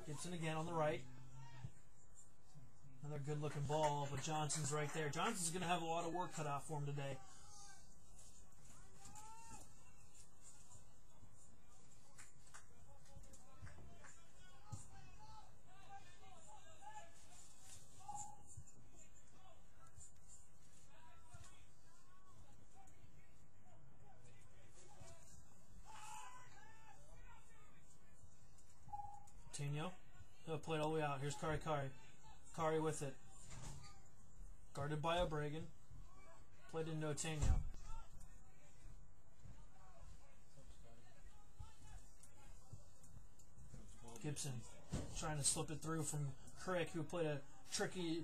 Gibson again on the right. Another good-looking ball, but Johnson's right there. Johnson's going to have a lot of work cut out for him today. Coutinho. He'll play it all the way out. Here's Kari. Kari with it. Guarded by O'Bragan. Played into Coutinho. Gibson trying to slip it through from Crick, who played a tricky,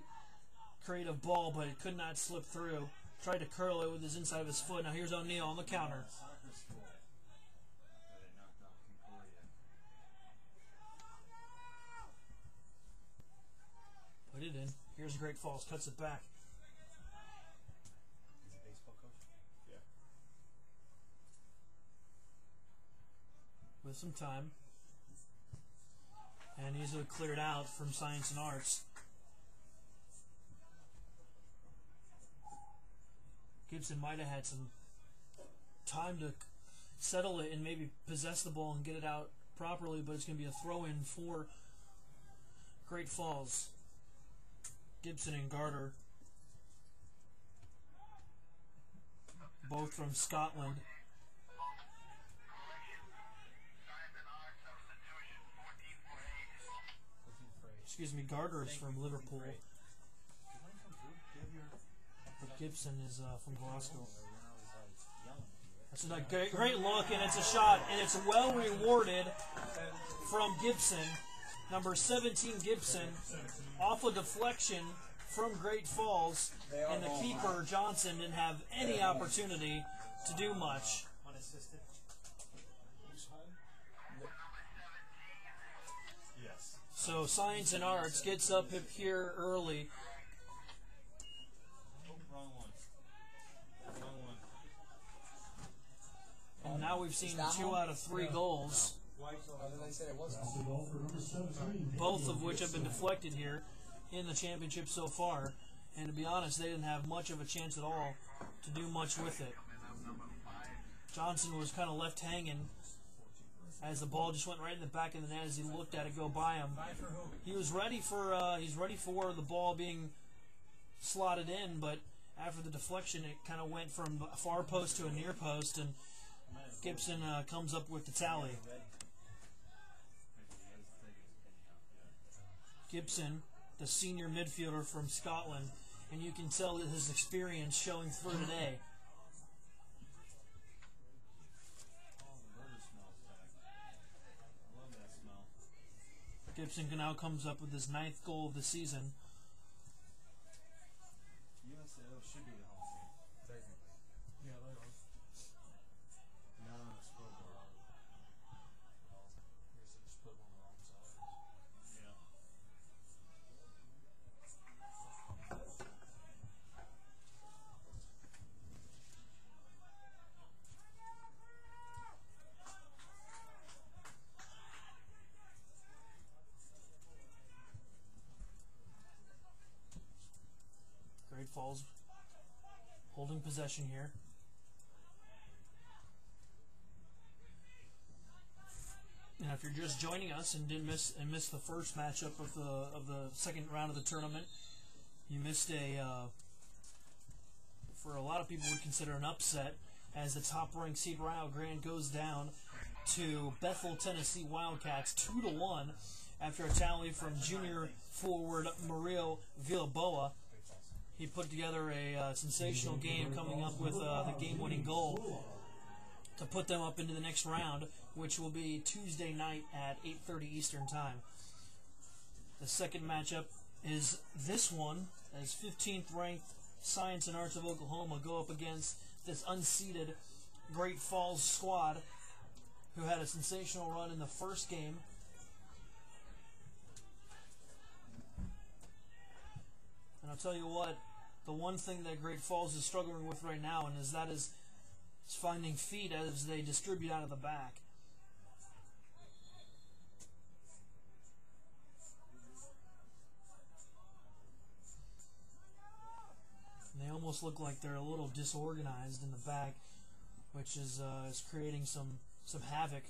creative ball, but it could not slip through. Tried to curl it with his inside of his foot. Now here's O'Neal on the counter. Put it in. Here's Great Falls. Cuts it back. He's a baseball coach? Yeah. With some time. And easily cleared out from Science and Arts. Gibson might have had some time to settle it and maybe possess the ball and get it out properly, but it's going to be a throw-in for Great Falls. Gibson and Garter, both from Scotland. Excuse me, Garter is from Liverpool, but Gibson is from Glasgow. That's a great look, and it's a shot, and it's well rewarded from Gibson. Number 17, Gibson, off a deflection from Great Falls, and the keeper, Johnson, didn't have any opportunity to do much. Unassisted? Yes. So Science and Arts gets up here early. Oh, wrong one. Wrong one. And now we've seen 2 out of 3 goals. Both of which have been deflected here in the championship so far. And to be honest, they didn't have much of a chance at all to do much with it. Johnson was kind of left hanging as the ball just went right in the back of the net as he looked at it go by him. He was ready for the ball being slotted in, but after the deflection, it kind of went from a far post to a near post, and Gibson comes up with the tally. Gibson, the senior midfielder from Scotland, and you can tell that his experience showing through today. Gibson now comes up with his 9th goal of the season. USAO should be the home team. Technically. Yeah, they are. Not on the scoreboard. I guess they just put them on the wrong side. Yeah. Great Falls holding possession here. And if you're just joining us and didn't miss the first matchup of the second round of the tournament, you missed for a lot of people would consider an upset, as the top-ranked seed Rio Grande goes down to Bethel, Tennessee Wildcats 2-1 after a tally from junior forward Mario Villaboa. He put together a sensational game, coming up with the game-winning goal to put them up into the next round, which will be Tuesday night at 8:30 Eastern Time. The second matchup is this one, as 15th-ranked Science and Arts of Oklahoma go up against this unseeded Great Falls squad, who had a sensational run in the first game. And I'll tell you what, the one thing that Great Falls is struggling with right now, and that is finding feet as they distribute out of the back. almost look like they're a little disorganized in the back, which is creating some havoc.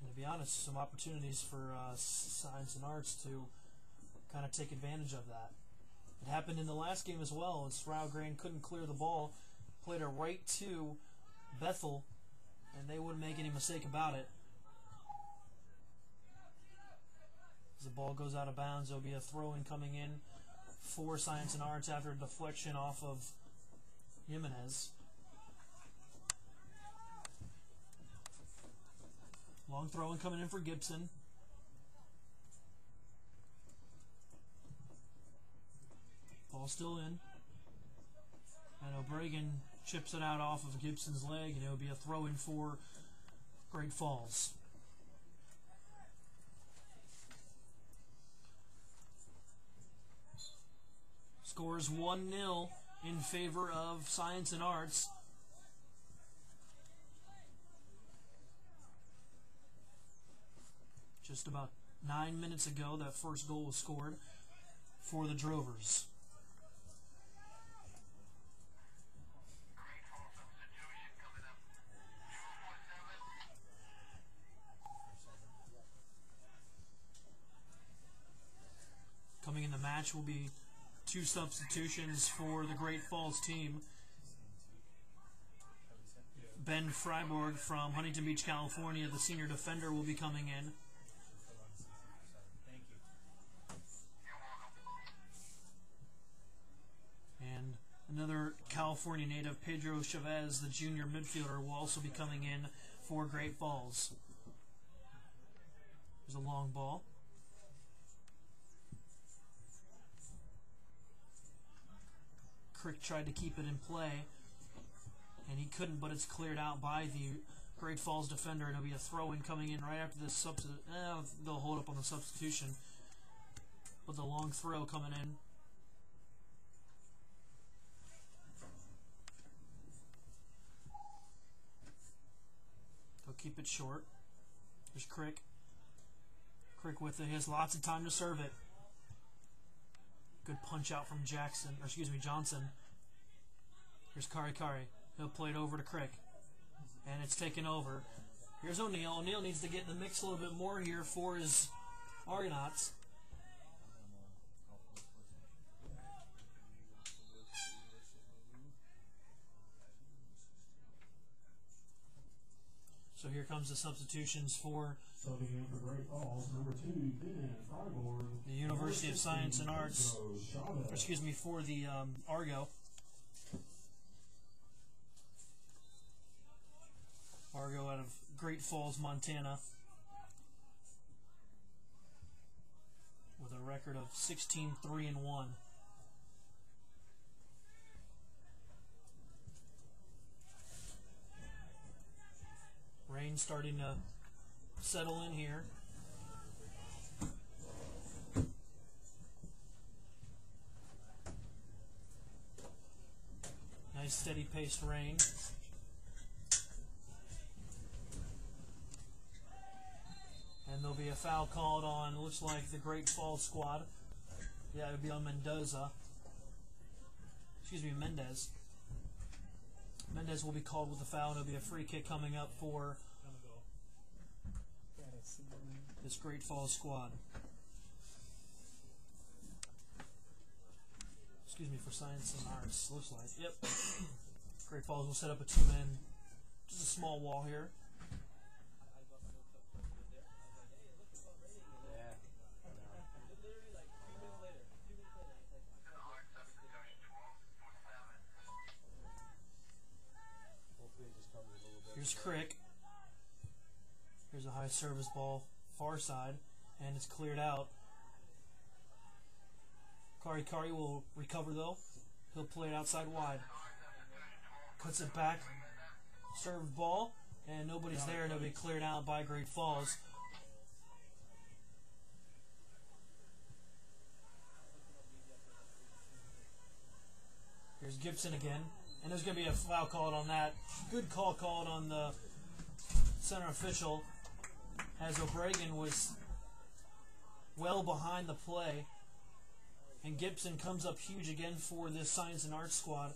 And to be honest, some opportunities for Science and Arts to kind of take advantage of that. It happened in the last game as well, as Rio Grande couldn't clear the ball, played it right to Bethel, and they wouldn't make any mistake about it. As the ball goes out of bounds, there'll be a throw-in coming in for Science and Arts after a deflection off of Jimenez. Long throw-in coming in for Gibson. Ball still in. And O'Brien chips it out off of Gibson's leg, and it'll be a throw-in for Great Falls. Scores 1-0 in favor of Science and Arts. Just about 9 minutes ago, that first goal was scored for the Drovers. Coming in the match will be 2 substitutions for the Great Falls team. Ben Freiburg from Huntington Beach, California, the senior defender, will be coming in. And another California native, Pedro Chavez, the junior midfielder, will also be coming in for Great Falls. There's a long ball. Crick tried to keep it in play, and he couldn't, but it's cleared out by the Great Falls defender, and it'll be a throw-in coming in right after this they'll hold up on the substitution, with the long throw coming in. He'll keep it short. There's Crick. Crick with it. He has lots of time to serve it. Good punch out from Johnson. Here's Kari. He'll play it over to Crick. And it's taken over. Here's O'Neal. O'Neal needs to get in the mix a little bit more here for his Argonauts. So here comes the substitutions for Great Falls, number 2, Ben Freiburg, the University of Science and Arts, for the Argo. Argo out of Great Falls, Montana, with a record of 16-3-1. Rain starting to settle in here. Nice steady paced rain. And there'll be a foul called on, looks like, the Great Falls squad. Yeah, it would be on Mendez. Mendez will be called with a foul, and it'll be a free kick coming up for this Great Falls squad. For Science and Arts, looks like. Yep. Great Falls will set up a 2-man, just a small wall here. Here's Crick. Here's a high service ball, far side, and it's cleared out. Kari will recover though. He'll play it outside wide. Cuts it back. Served ball, and nobody's there, and it'll be cleared out by Great Falls. Here's Gibson again. And there's going to be a foul called on that. Good call called on the center official, as O'Brien was well behind the play. And Gibson comes up huge again for this Science and Arts squad.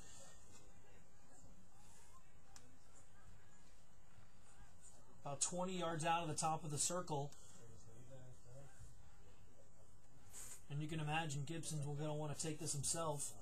About 20 yards out of the top of the circle. And you can imagine Gibson's going to want to take this himself.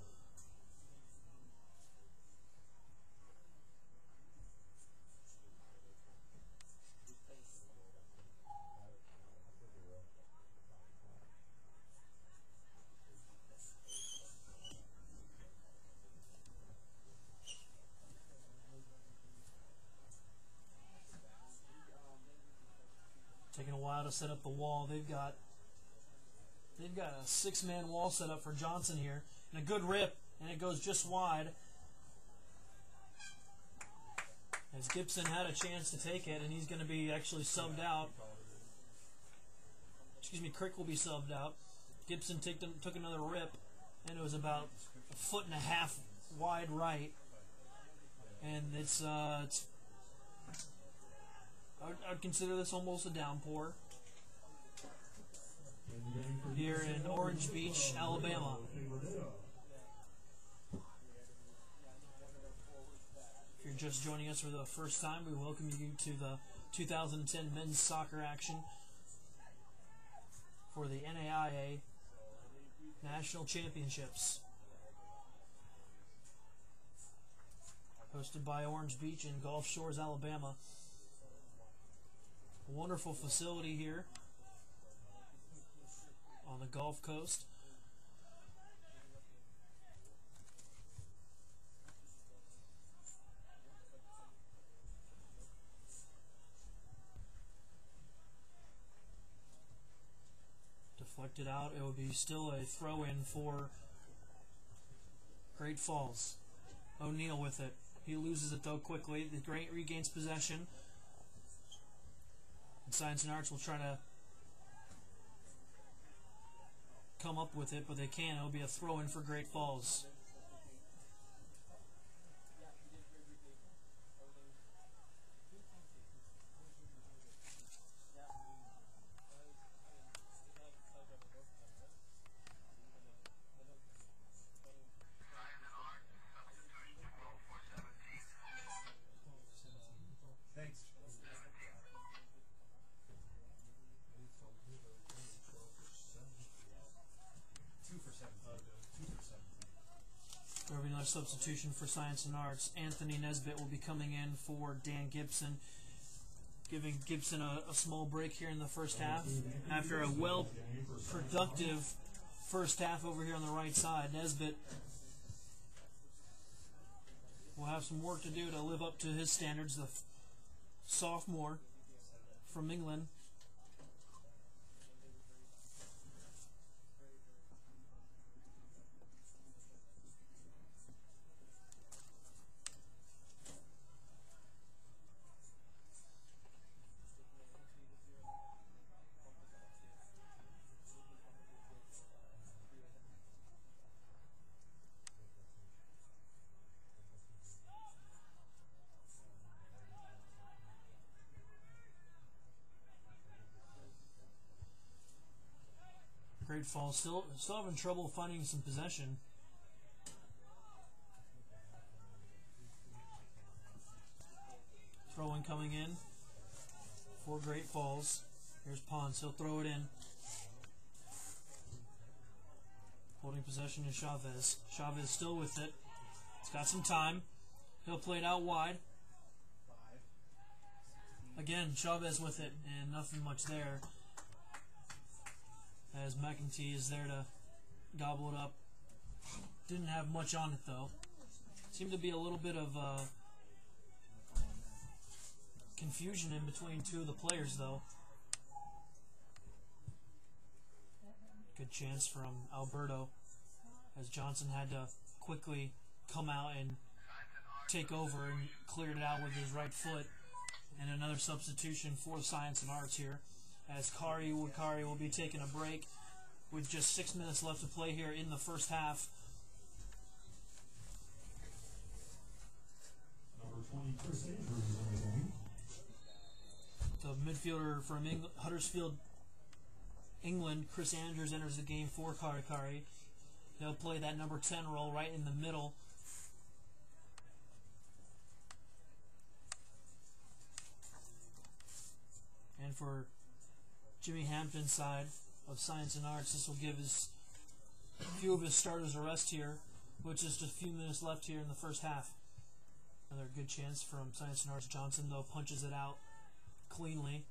Taking a while to set up the wall. They've got a 6-man wall set up for Johnson here. And a good rip, and it goes just wide. As Gibson had a chance to take it, and he's going to be actually subbed out. Excuse me, Crick will be subbed out. Gibson took another rip, and it was about 1.5 feet wide right. And I'd consider this almost a downpour here in Orange Beach, Alabama. If you're just joining us for the first time, we welcome you to the 2010 men's soccer action for the NAIA National Championships, hosted by Orange Beach in Gulf Shores, Alabama. A wonderful facility here on the Gulf Coast. Deflected out, it would be still a throw-in for Great Falls. O'Neal with it. He loses it though quickly. The Great regains possession. And Science and Arts will try to come up with it, but they can't. It'll be a throw-in for Great Falls. Thanks. 2 for 7. 2 for 7. There will be another substitution for Science and Arts. Anthony Nesbitt will be coming in for Dan Gibson, giving Gibson a small break here in the first half. After a productive first half over here on the right side, Nesbitt will have some work to do to live up to his standards. The sophomore from England. Great Falls still having trouble finding some possession. Throw-in coming in for Great Falls. Here's Pons. He'll throw it in. Holding possession is Chavez. Chavez still with it. He's got some time. He'll play it out wide. Again, Chavez with it, and nothing much there. As McEntee is there to gobble it up. Didn't have much on it though. Seemed to be a little bit of confusion in between two of the players though. Good chance from Alberto as Johnson had to quickly come out and take over and cleared it out with his right foot. And another substitution for Science and Arts here, as Kari will be taking a break with just 6 minutes left to play here in the first half. Number 20, Chris Andrews on the game. The midfielder from Huddersfield, England, Chris Andrews enters the game for Kari. They'll play that number 10 role right in the middle. And for Jimmy Hampton's side of Science and Arts, this will give a few of his starters a rest here, which is just a few minutes left here in the first half. Another good chance from Science and Arts. Johnson, though, punches it out cleanly.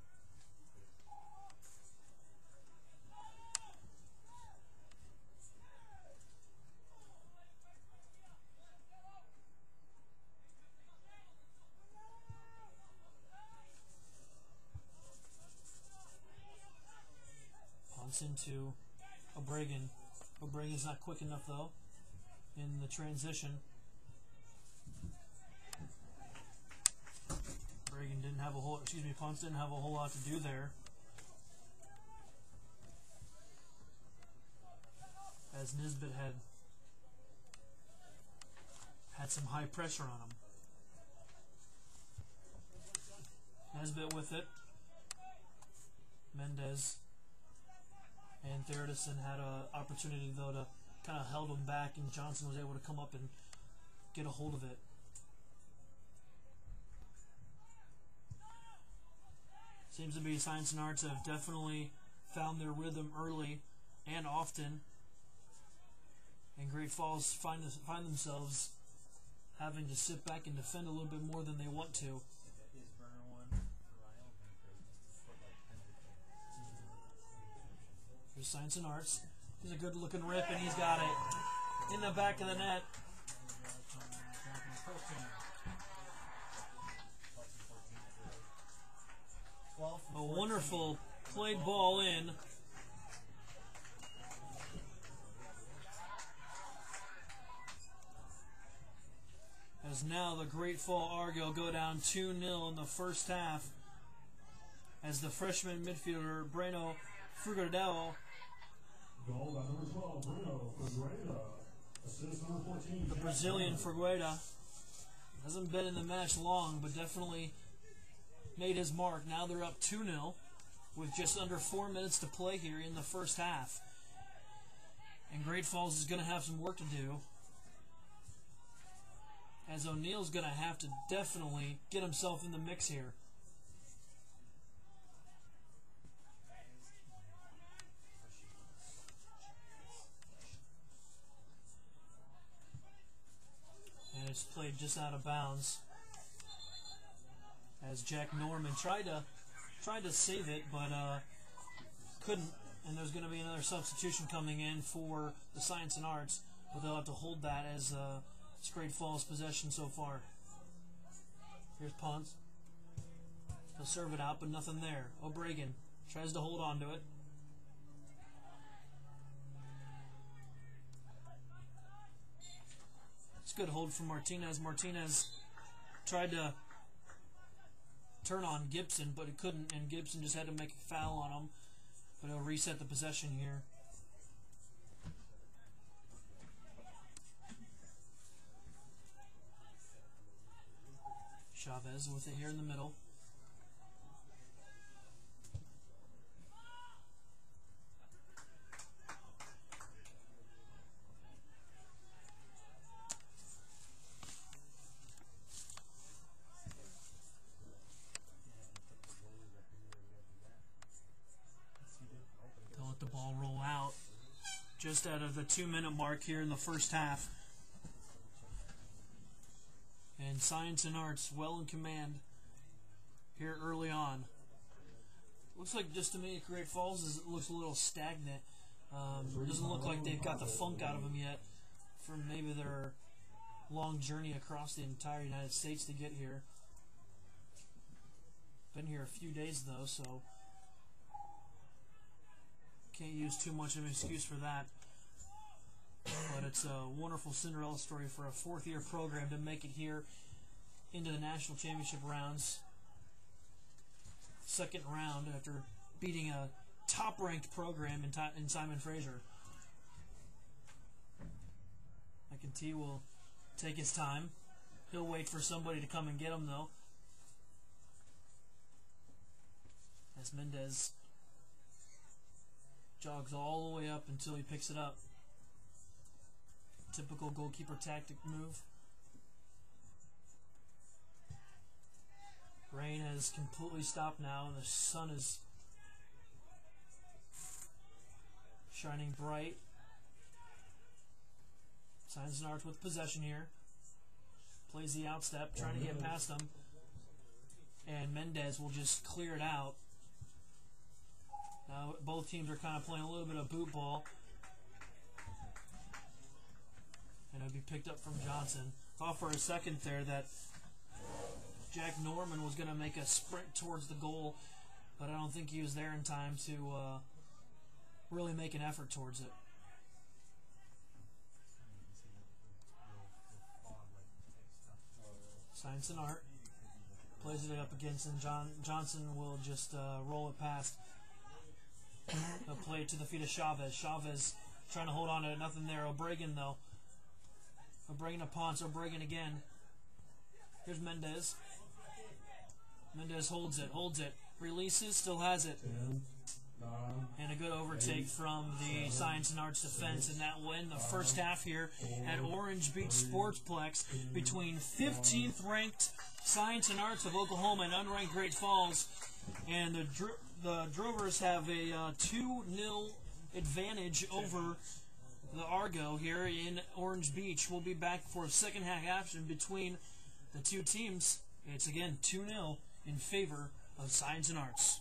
Punts into O'Brien. O'Brien's not quick enough, though, in the transition. Ponce didn't have a whole lot to do there, as Nisbet had some high pressure on him. Nisbet with it. Mendez and Theodison had an opportunity, though, to kind of held him back, and Johnson was able to come up and get a hold of it. Seems to be Science and Arts have definitely found their rhythm early and often, and Great Falls find themselves having to sit back and defend a little bit more than they want to. Here's Science and Arts. He's a good looking rip, and he's got it in the back of the net. A wonderful played ball in. As now the Great Fall Argo go down 2-0 in the first half, as the freshman midfielder Breno Figueroa, Goal by number 12, Bruno Figueroa. Assist number 14. the Brazilian Figueroa, hasn't been in the match long, but definitely made his mark. Now they're up 2-0 with just under 4 minutes to play here in the first half. And Great Falls is going to have some work to do, as O'Neill's going to have to definitely get himself in the mix here. And it's played just out of bounds, as Jack Norman tried to save it, but couldn't. And there's going to be another substitution coming in for the Science and Arts, but they'll have to hold that as it's Great Falls possession so far. Here's Ponce. He'll serve it out, but nothing there. O'Brien tries to hold on to it. It's a good hold from Martinez. Martinez tried to turn on Gibson, but he couldn't, and Gibson just had to make a foul on him. But he'll reset the possession here. Chavez with it here in the middle. They'll let the ball roll out just out of the 2-minute mark here in the first half. And Science and Arts well in command here early on. Looks like, just to me, Great Falls looks a little stagnant. Doesn't look like they've got the funk out of them yet from maybe their long journey across the entire United States to get here. Been here a few days though, so can't use too much of an excuse for that. But it's a wonderful Cinderella story for a fourth-year program to make it here into the national championship rounds. Second round after beating a top-ranked program in Simon Fraser. McEntee will take his time. He'll wait for somebody to come and get him, though, as Mendez jogs all the way up until he picks it up. Typical goalkeeper tactic move. Rain has completely stopped now, and the sun is shining bright. Signs and Arts with possession here. Plays the outstep, trying to get past him. And Mendez will just clear it out. Now both teams are kind of playing a little bit of boot ball. And it'll be picked up from Johnson. Thought for a second there that Jack Norman was going to make a sprint towards the goal, but I don't think he was there in time to really make an effort towards it. Science and Art plays it up against, and Johnson will just roll it past. He'll play it to the feet of Chavez. Chavez trying to hold on to it. Nothing there. O'Brien, though. O'Brien to Ponce. O'Brien again. Here's Mendez. Mendez holds it. Releases, still has it. 10, 9, And a good overtake from the Science and Arts defense, and that will end the first half here at Orange Beach Sportsplex between 15th ranked Science and Arts of Oklahoma and unranked Great Falls. And the Drovers have a 2-0 advantage over the Argo here in Orange Beach. We'll be back for a second half action between the two teams. It's again 2-0 in favor of Science and Arts.